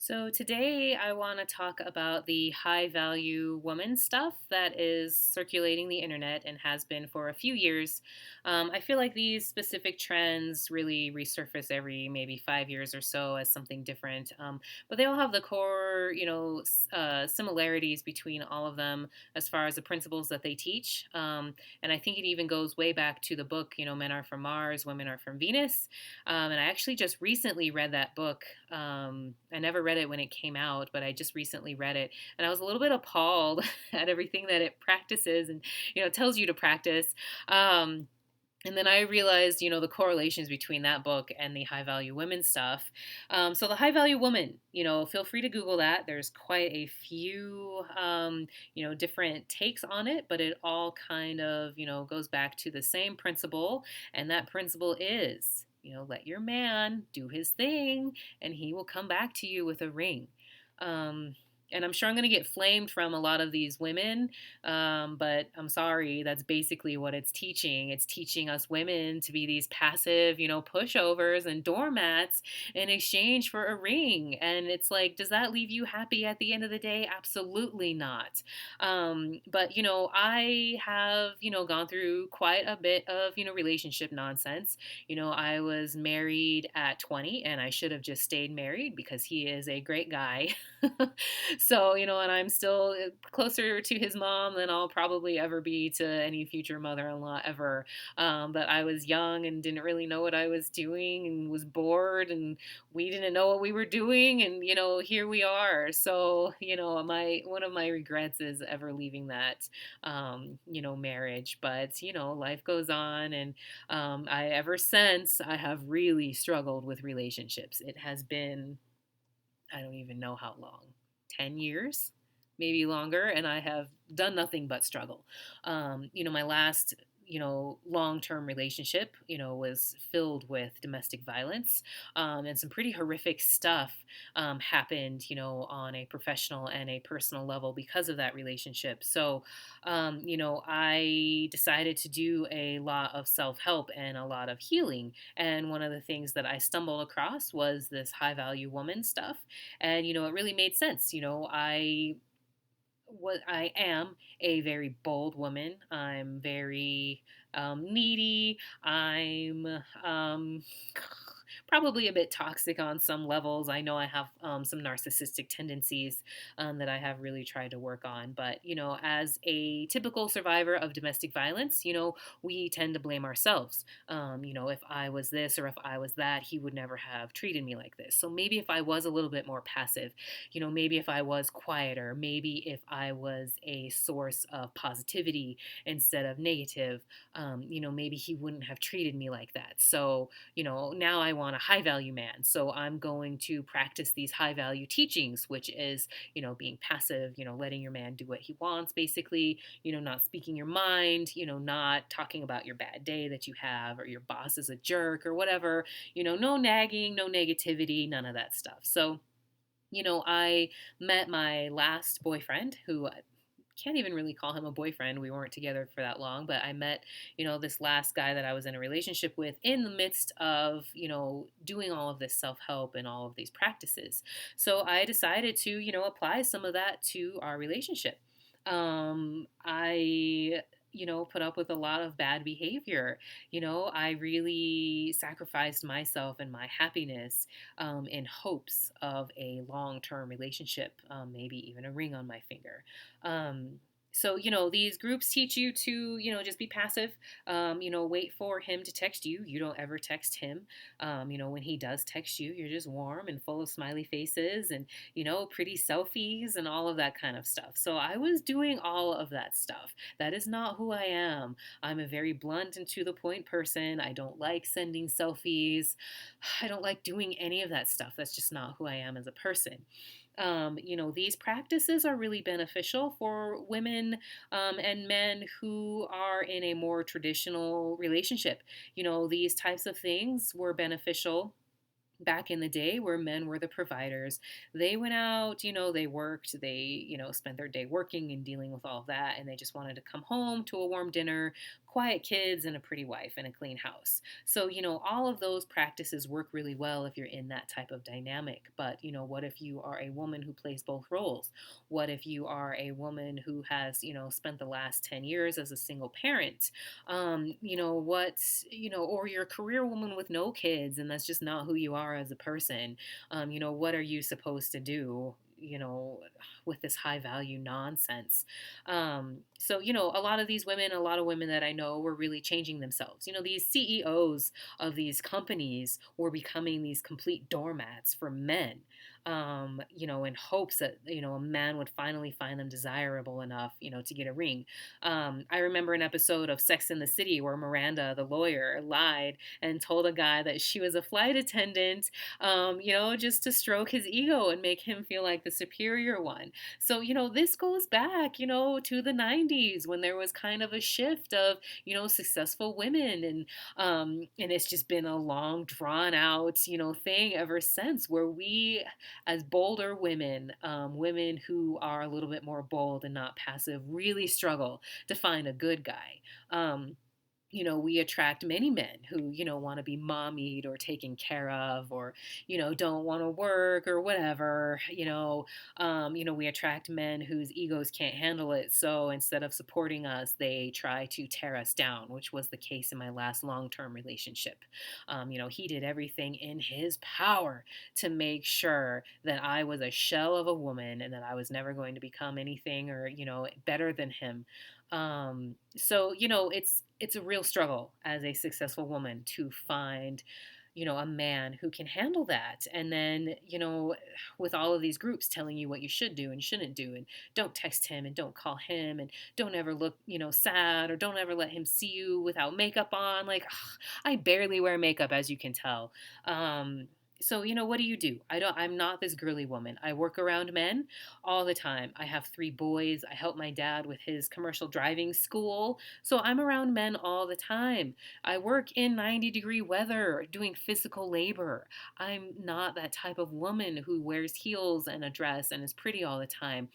So, today I want to talk about the high value woman stuff that is circulating the internet and has been for a few years. I feel like these specific trends really resurface every maybe 5 years or so as something different. But they all have the core, similarities between all of them as far as the principles that they teach. And I think it even goes way back to the book, Men Are From Mars, Women Are From Venus. And I actually just recently read that book. I never read it when it came out, but I just recently read it, and I was a little bit appalled at everything that it practices and tells you to practice. Um, and then I realized, the correlations between that book and the high value women stuff. So the high value woman, feel free to Google that. There's quite a few, different takes on it, but it all kind of, goes back to the same principle. And that principle is, let your man do his thing and he will come back to you with a ring. Um, and I'm sure I'm going to get flamed from a lot of these women, but I'm sorry, that's basically what it's teaching. It's teaching us women to be these passive, pushovers and doormats in exchange for a ring. And it's like, does that leave you happy at the end of the day? Absolutely not. But, I have, gone through quite a bit of, relationship nonsense. I was married at 20 and I should have just stayed married because he is a great guy. So, and I'm still closer to his mom than I'll probably ever be to any future mother in law ever. But I was young and didn't really know what I was doing and was bored, and we didn't know what we were doing. And, here we are. So, one of my regrets is ever leaving that, marriage. But, life goes on. And I, ever since, I have really struggled with relationships. It has been, I don't even know how long, 10 years, maybe longer, and I have done nothing but struggle. My last, long term relationship, was filled with domestic violence, and some pretty horrific stuff happened, on a professional and a personal level because of that relationship. So, I decided to do a lot of self help and a lot of healing. And one of the things that I stumbled across was this high value woman stuff. And, it really made sense. I am a very bold woman. I'm very needy. I'm probably a bit toxic on some levels. I know I have some narcissistic tendencies that I have really tried to work on. But, as a typical survivor of domestic violence, we tend to blame ourselves. If I was this or if I was that, he would never have treated me like this. So maybe if I was a little bit more passive, maybe if I was quieter, maybe if I was a source of positivity instead of negative, maybe he wouldn't have treated me like that. So, now I want a high value man. So I'm going to practice these high value teachings, which is, being passive, letting your man do what he wants, basically, not speaking your mind, not talking about your bad day that you have or your boss is a jerk or whatever, no nagging, no negativity, none of that stuff. So, I met my last boyfriend who I can't even really call him a boyfriend. We weren't together for that long, but I met, this last guy that I was in a relationship with in the midst of, doing all of this self help and all of these practices. So I decided to, apply some of that to our relationship. I put up with a lot of bad behavior. I really sacrificed myself and my happiness in hopes of a long term relationship, maybe even a ring on my finger. So, these groups teach you to, just be passive, wait for him to text you. You don't ever text him. When he does text you, you're just warm and full of smiley faces and, pretty selfies and all of that kind of stuff. So I was doing all of that stuff. That is not who I am. I'm a very blunt and to the point person. I don't like sending selfies. I don't like doing any of that stuff. That's just not who I am as a person. These practices are really beneficial for women and men who are in a more traditional relationship. These types of things were beneficial back in the day where men were the providers. They went out, they worked, they, spent their day working and dealing with all of that, and they just wanted to come home to a warm dinner, quiet kids and a pretty wife and a clean house. So, all of those practices work really well if you're in that type of dynamic. But, what if you are a woman who plays both roles? What if you are a woman who has, spent the last 10 years as a single parent? Or you're a career woman with no kids and that's just not who you are as a person. What are you supposed to do? With this high value nonsense. So, a lot of women that I know were really changing themselves. These CEOs of these companies were becoming these complete doormats for men, in hopes that, a man would finally find them desirable enough, to get a ring. I remember an episode of Sex in the City where Miranda, the lawyer, lied and told a guy that she was a flight attendant, just to stroke his ego and make him feel like the superior one. So, this goes back, to the 90s when there was kind of a shift of, successful women. And it's just been a long, drawn out, thing ever since where we, as bolder women, women who are a little bit more bold and not passive, really struggle to find a good guy. We attract many men who, want to be mommied or taken care of or, don't want to work or whatever. We attract men whose egos can't handle it. So instead of supporting us, they try to tear us down, which was the case in my last long term relationship. He did everything in his power to make sure that I was a shell of a woman and that I was never going to become anything or, better than him. So it's a real struggle as a successful woman to find a man who can handle that. And then with all of these groups telling you what you should do and shouldn't do, and don't text him and don't call him and don't ever look sad, or don't ever let him see you without makeup on. Like, ugh, I barely wear makeup, as you can tell. So, what do? I'm not this girly woman. I work around men all the time. I have 3 boys. I help my dad with his commercial driving school. So I'm around men all the time. I work in 90-degree weather doing physical labor. I'm not that type of woman who wears heels and a dress and is pretty all the time.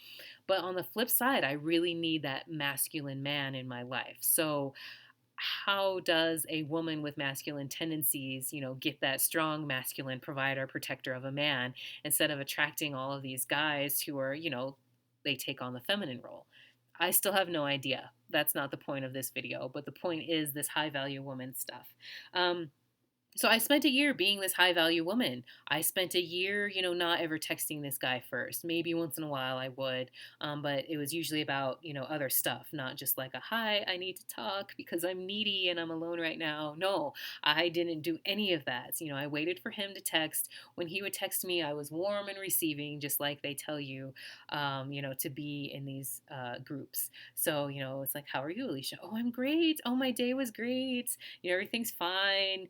But on the flip side, I really need that masculine man in my life. So how does a woman with masculine tendencies, get that strong masculine provider, protector of a man, instead of attracting all of these guys who are, they take on the feminine role? I still have no idea. That's not the point of this video, but the point is this high value woman stuff. So I spent a year being this high value woman. I spent a year, not ever texting this guy first. Maybe once in a while I would, but it was usually about, other stuff, not just like a hi, I need to talk because I'm needy and I'm alone right now. No, I didn't do any of that. I waited for him to text. When he would text me, I was warm and receiving, just like they tell you, to be in these groups. So, it's like, how are you, Alicia? Oh, I'm great. Oh, my day was great. Everything's fine.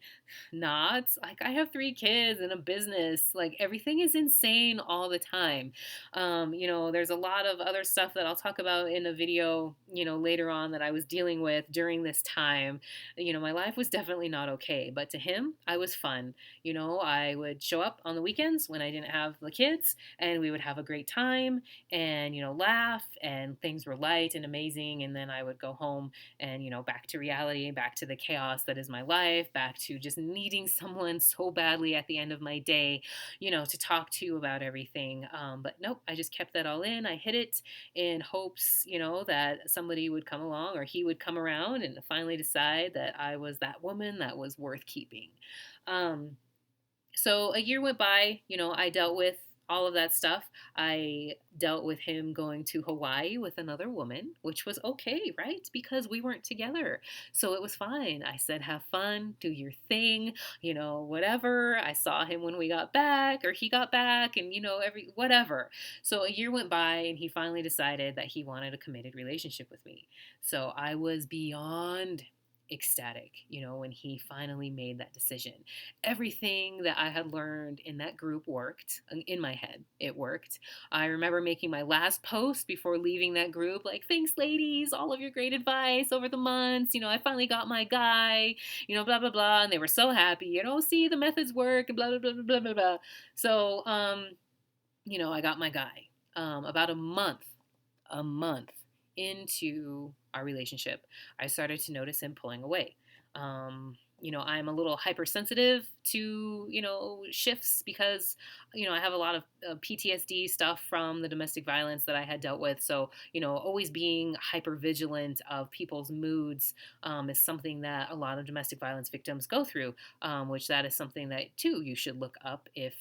Not like I have 3 kids and a business. Like everything is insane all the time. There's a lot of other stuff that I'll talk about in a video, later on that I was dealing with during this time. My life was definitely not okay, but to him, I was fun. I would show up on the weekends when I didn't have the kids and we would have a great time and, laugh and things were light and amazing. And then I would go home and, back to reality, back to the chaos that is my life, back to just needing someone so badly at the end of my day, to talk to about everything. But nope, I just kept that all in. I hid it in hopes, that somebody would come along or he would come around and finally decide that I was that woman that was worth keeping. Um, so a year went by, I dealt with all of that stuff. I dealt with him going to Hawaii with another woman, which was okay, right? Because we weren't together. So it was fine. I said, have fun, do your thing, whatever. I saw him when we got back or he got back and, whatever. So a year went by and he finally decided that he wanted a committed relationship with me. So I was beyond ecstatic, when he finally made that decision. Everything that I had learned in that group worked. In my head, it worked. I remember making my last post before leaving that group, like, thanks, ladies, all of your great advice over the months. I finally got my guy, blah, blah, blah. And they were so happy, see, the methods work, and blah, blah, blah, blah, blah, blah. So, I got my guy about a month into our relationship, I started to notice him pulling away. I'm a little hypersensitive to, shifts because, I have a lot of PTSD stuff from the domestic violence that I had dealt with. So, always being hyper vigilant of people's moods is something that a lot of domestic violence victims go through, which that is something that, too, you should look up if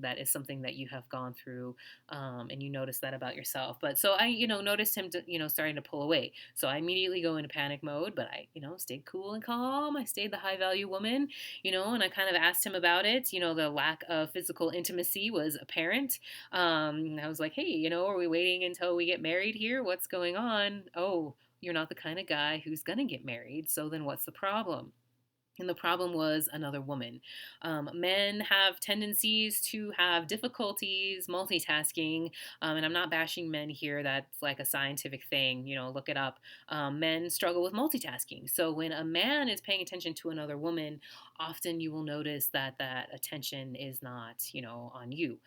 that is something that you have gone through and you notice that about yourself. But so I, noticed him, starting to pull away. So I immediately go into panic mode, but I, stayed cool and calm. I stayed the high value woman, and I kind of asked him about it. The lack of physical intimacy was apparent. I was like, hey, are we waiting until we get married here? What's going on? Oh, you're not the kind of guy who's going to get married. So then what's the problem? And the problem was another woman. Men have tendencies to have difficulties multitasking, and I'm not bashing men here. That's like a scientific thing. Look it up. Men struggle with multitasking. So when a man is paying attention to another woman, often you will notice that that attention is not, on you.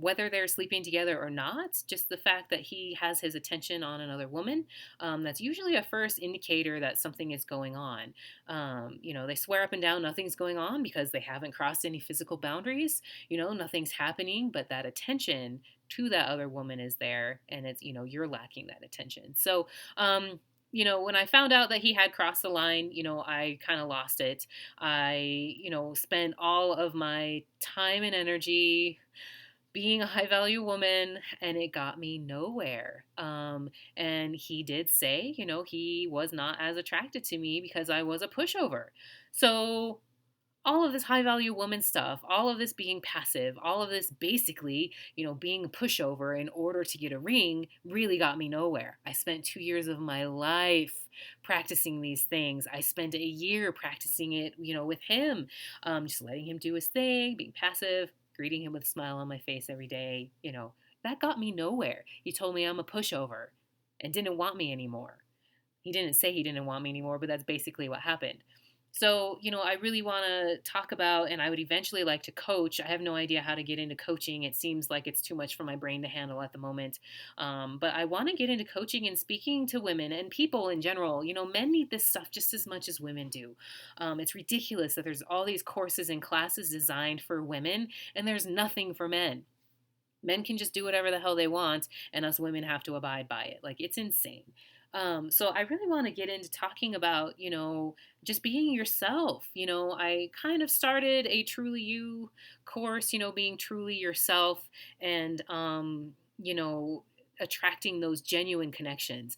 Whether they're sleeping together or not, just the fact that he has his attention on another woman, that's usually a first indicator that something is going on. They swear up and down nothing's going on because they haven't crossed any physical boundaries. Nothing's happening, but that attention to that other woman is there, and it's, you're lacking that attention. So, when I found out that he had crossed the line, I kind of lost it. I, spent all of my time and energy being a high value woman, and it got me nowhere. And he did say, he was not as attracted to me because I was a pushover. So all of this high value woman stuff, all of this being passive, all of this basically, being a pushover in order to get a ring really got me nowhere. I spent 2 years of my life practicing these things. I spent a year practicing it, with him, just letting him do his thing, being passive, greeting him with a smile on my face every day. That got me nowhere. He told me I'm a pushover and didn't want me anymore. He didn't say he didn't want me anymore, but that's basically what happened. So, I really want to talk about, and I would eventually like to coach. I have no idea how to get into coaching. It seems like it's too much for my brain to handle at the moment. But I want to get into coaching and speaking to women and people in general. Men need this stuff just as much as women do. It's ridiculous that there's all these courses and classes designed for women, and there's nothing for men. Men can just do whatever the hell they want, and us women have to abide by it. Like, it's insane. So I really want to get into talking about, just being yourself. I kind of started a Truly You course, being truly yourself and, attracting those genuine connections.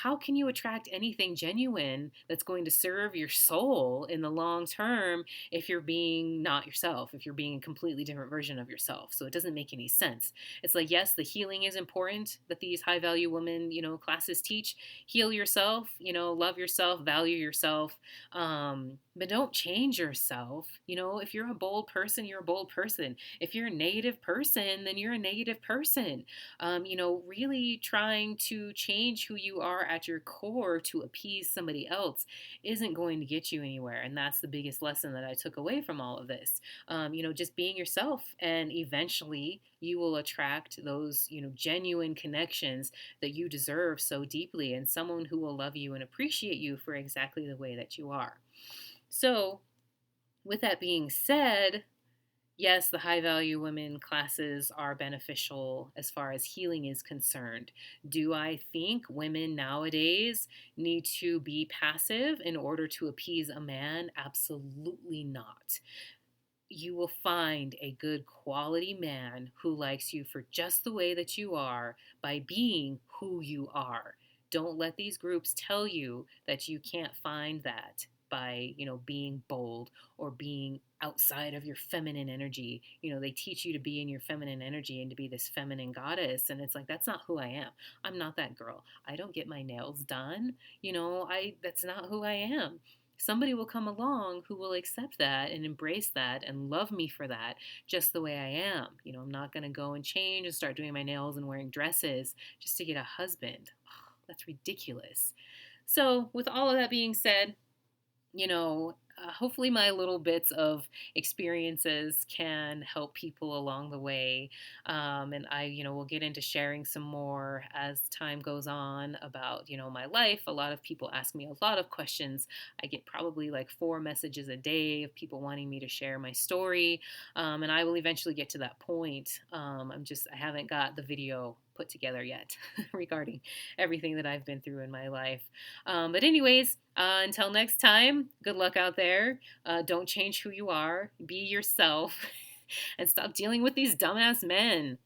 How can you attract anything genuine that's going to serve your soul in the long term if you're being not yourself, if you're being a completely different version of yourself? So it doesn't make any sense. It's like, yes, the healing is important that these high value women, classes teach. Heal yourself, love yourself, value yourself. But don't change yourself. If you're a bold person, you're a bold person. If you're a negative person, then you're a negative person. Really trying to change who you are at your core to appease somebody else isn't going to get you anywhere. And that's the biggest lesson that I took away from all of this. Just being yourself, and eventually you will attract those, genuine connections that you deserve so deeply, and someone who will love you and appreciate you for exactly the way that you are. So, with that being said, yes, the high value women classes are beneficial as far as healing is concerned. Do I think women nowadays need to be passive in order to appease a man? Absolutely not. You will find a good quality man who likes you for just the way that you are by being who you are. Don't let these groups tell you that you can't find that by, being bold or being outside of your feminine energy. They teach you to be in your feminine energy and to be this feminine goddess. And it's like, that's not who I am. I'm not that girl. I don't get my nails done. That's not who I am. Somebody will come along who will accept that and embrace that and love me for that, just the way I am. I'm not going to go and change and start doing my nails and wearing dresses just to get a husband. Oh, that's ridiculous. So with all of that being said, hopefully my little bits of experiences can help people along the way. And I, will get into sharing some more as time goes on about, my life. A lot of people ask me a lot of questions. I get probably like 4 messages a day of people wanting me to share my story. And I will eventually get to that point. I haven't got the video put together yet regarding everything that I've been through in my life. But, anyways, until next time, good luck out there. Don't change who you are, be yourself, and stop dealing with these dumbass men.